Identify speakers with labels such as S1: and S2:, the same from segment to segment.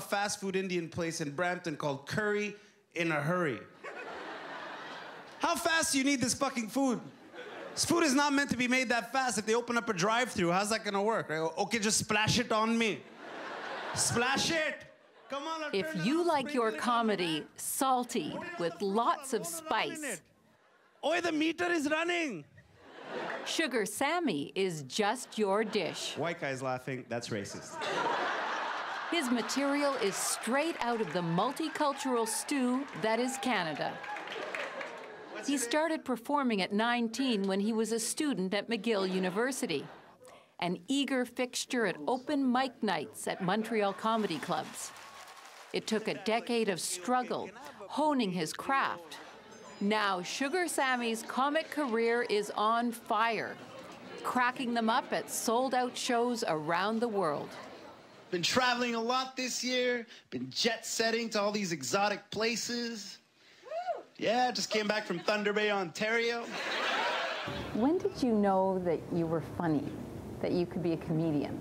S1: A fast food Indian place in Brampton called Curry in a Hurry. How fast do you need this fucking food? This food is not meant to be made that fast. If they open up a drive-thru, how's that gonna work? Right? Okay, just splash it on me. Splash it! Come on,
S2: if you like your comedy salty with lots of spice,
S1: Oi, the meter is running!
S2: Sugar Sammy is just your dish.
S1: White guy's laughing, that's racist.
S2: His material is straight out of the multicultural stew that is Canada. He started performing at 19 when he was a student at McGill University, an eager fixture at open mic nights at Montreal comedy clubs. It took a decade of struggle, honing his craft. Now, Sugar Sammy's comic career is on fire, cracking them up at sold-out shows around the world.
S1: Been traveling a lot this year, been jet-setting to all these exotic places. Yeah, just came back from Thunder Bay, Ontario.
S2: When did you know that you were funny, that you could be a comedian?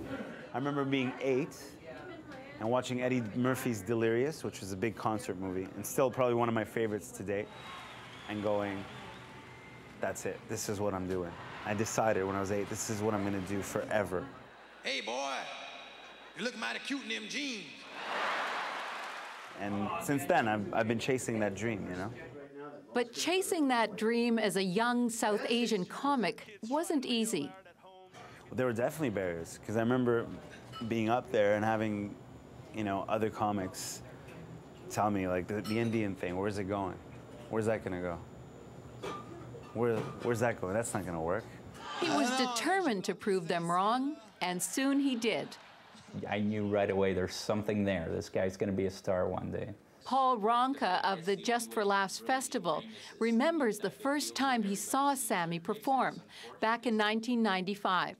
S3: I remember being 8 and watching Eddie Murphy's Delirious, which was a big concert movie, and still probably one of my favorites to date, and going, that's it, this is what I'm doing. I decided when I was 8, this is what I'm gonna do forever.
S4: Hey boy, you look mighty cute in them jeans.
S3: And since then, I've been chasing that dream, you know?
S2: But chasing that dream as a young South Asian comic wasn't easy.
S3: Well, there were definitely barriers, because I remember being up there and having, you know, other comics tell me, like, the Indian thing, where's it going? Where's that gonna go? Where's that going? That's not gonna work.
S2: He was determined to prove them wrong, and soon he did.
S5: I knew right away there's something there. This guy's gonna be a star one day.
S2: Paul Ronca of the Just for Laughs Festival remembers the first time he saw Sammy perform, back in 1995.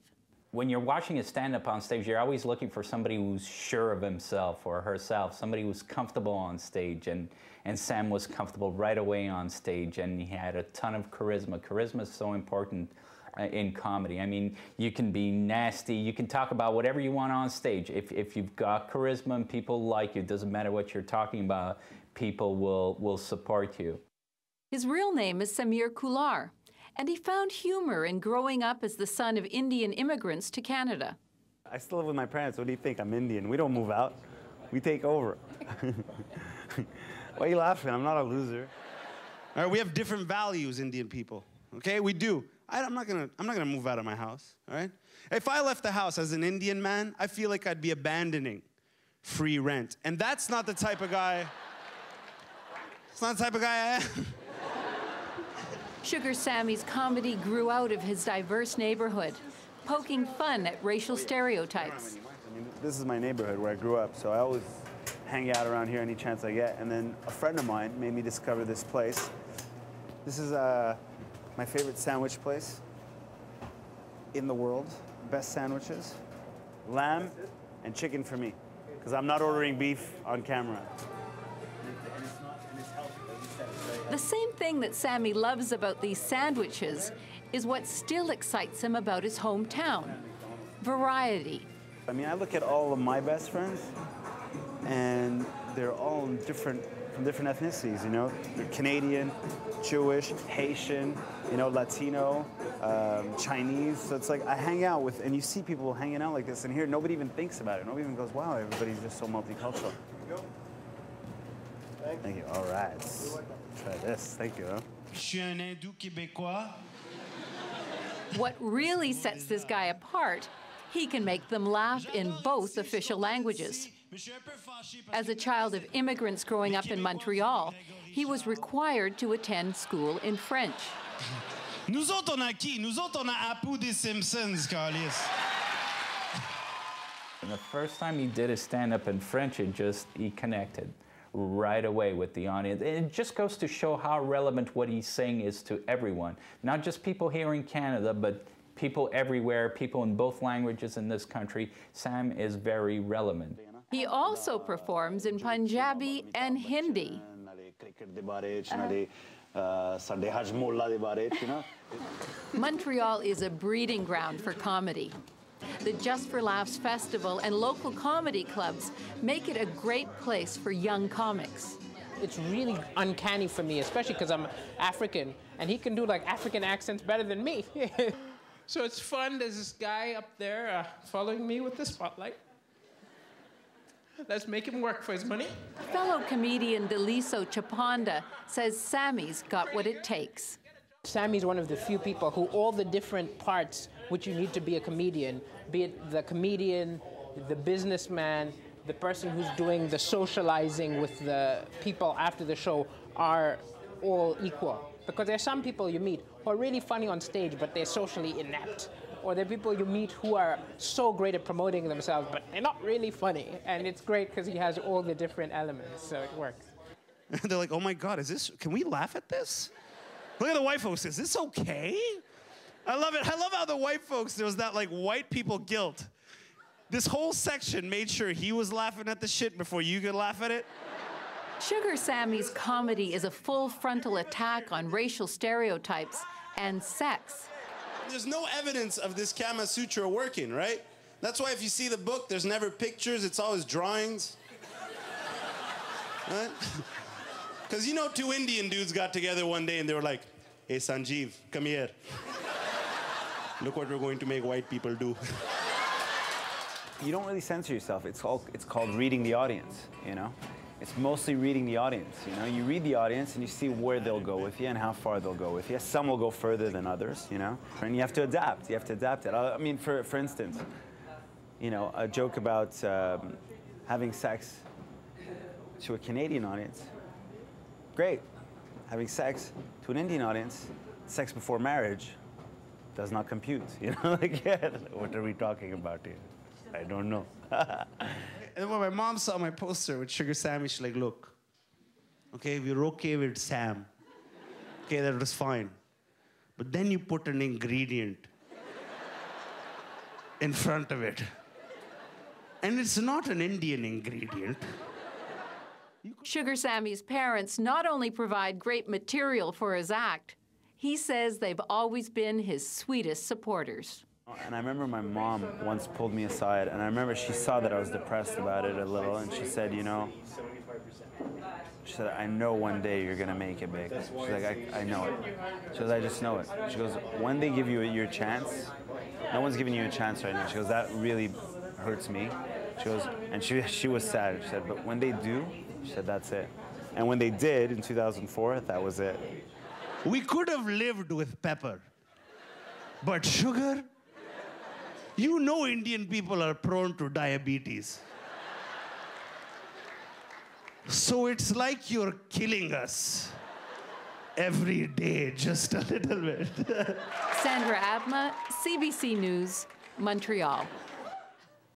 S5: When you're watching a stand-up on stage, you're always looking for somebody who's sure of himself or herself, somebody who's comfortable on stage, and Sam was comfortable right away on stage, and he had a ton of charisma. Charisma is so important in comedy. I mean, you can be nasty, you can talk about whatever you want on stage. If you've got charisma and people like you, it doesn't matter what you're talking about, people will support you.
S2: His real name is Samir Kular, and he found humor in growing up as the son of Indian immigrants to Canada.
S3: I still live with my parents. What do you think? I'm Indian. We don't move out. We take over. Why are you laughing? I'm not a loser.
S1: All right, we have different values, Indian people. Okay, we do. I'm not gonna move out of my house, all right? If I left the house as an Indian man, I feel like I'd be abandoning free rent. And that's not the type of guy, it's not the type of guy I am.
S2: Sugar Sammy's comedy grew out of his diverse neighborhood, poking fun at racial stereotypes.
S3: I mean, this is my neighborhood where I grew up, so I always hang out around here any chance I get. And then a friend of mine made me discover this place. This is my favorite sandwich place in the world. Best sandwiches. Lamb and chicken for me, because I'm not ordering beef on camera.
S2: The same thing that Sammy loves about these sandwiches is what still excites him about his hometown: variety.
S3: I mean, I look at all of my best friends, and they're all from different ethnicities, you know? They're Canadian, Jewish, Haitian, you know, Latino, Chinese. So it's like I hang out with, and you see people hanging out like this, and here nobody even thinks about it. Nobody even goes, wow, everybody's just so multicultural. Thank you. All right. Try this. Thank you.
S2: What really sets this guy apart, he can make them laugh in both official languages. As a child of immigrants growing up in Montreal, he was required to attend school in French.
S1: Nous autres, on a qui? Nous autres, on a Apu des Simpsons, Carlis.
S5: And the first time he did a stand-up in French, he connected right away with the audience. It just goes to show how relevant what he's saying is to everyone. Not just people here in Canada, but people everywhere, people in both languages in this country. Sam is very relevant.
S2: He also performs in Punjabi and Hindi. Montreal is a breeding ground for comedy. The Just for Laughs Festival and local comedy clubs make it a great place for young comics.
S6: It's really uncanny for me, especially because I'm African, and he can do like African accents better than me. So it's fun. There's this guy up there following me with the spotlight. Let's make him work for his money.
S2: Fellow comedian Deliso Chaponda says Sammy's got what it takes.
S6: Sammy's one of the few people who all the different parts which you need to be a comedian, be it the comedian, the businessman, the person who's doing the socializing with the people after the show, are all equal. Because there's some people you meet who are really funny on stage, but they're socially inept. Or there are people you meet who are so great at promoting themselves, but they're not really funny. And it's great because he has all the different elements, so it works.
S1: They're like, oh my God, can we laugh at this? Look at the white folks, is this okay? I love it. I love how the white folks, there was that like white people guilt. This whole section made sure he was laughing at the shit before you could laugh at it.
S2: Sugar Sammy's comedy is a full frontal attack on racial stereotypes and sex.
S1: There's no evidence of this Kama Sutra working, right? That's why if you see the book, there's never pictures, it's always drawings. Right? Because you know, two Indian dudes got together one day and they were like, hey, Sanjeev, come here. Look what we're going to make white people do.
S3: You don't really censor yourself. It's called reading the audience, you know? It's mostly reading the audience, you know? You read the audience and you see where they'll go with you and how far they'll go with you. Some will go further than others, you know? And you have to adapt. You have to adapt it. I mean, for instance, you know, a joke about having sex to a Canadian audience, great. Having sex to an Indian audience, sex before marriage, does not compute, you know? Like, yeah, what are we talking about here? I don't know.
S1: And when my mom saw my poster with Sugar Sammy, she's like, look, okay, we're okay with Sam. Okay, that was fine. But then you put an ingredient in front of it. And it's not an Indian ingredient.
S2: Sugar Sammy's parents not only provide great material for his act, he says they've always been his sweetest supporters.
S3: And I remember my mom once pulled me aside, and I remember she saw that I was depressed about it a little, and she said, you know, she said, I know one day you're gonna make it big. She's like, I know it. She goes, I just know it. She goes, when they give you your chance, no one's giving you a chance right now. She goes, that really hurts me. She goes, and she was sad. She said, but when they do, she said, that's it. And when they did in 2004, that was it.
S1: We could have lived with pepper, but sugar? You know Indian people are prone to diabetes. So it's like you're killing us every day, just a little bit.
S2: Sandra Abma, CBC News, Montreal.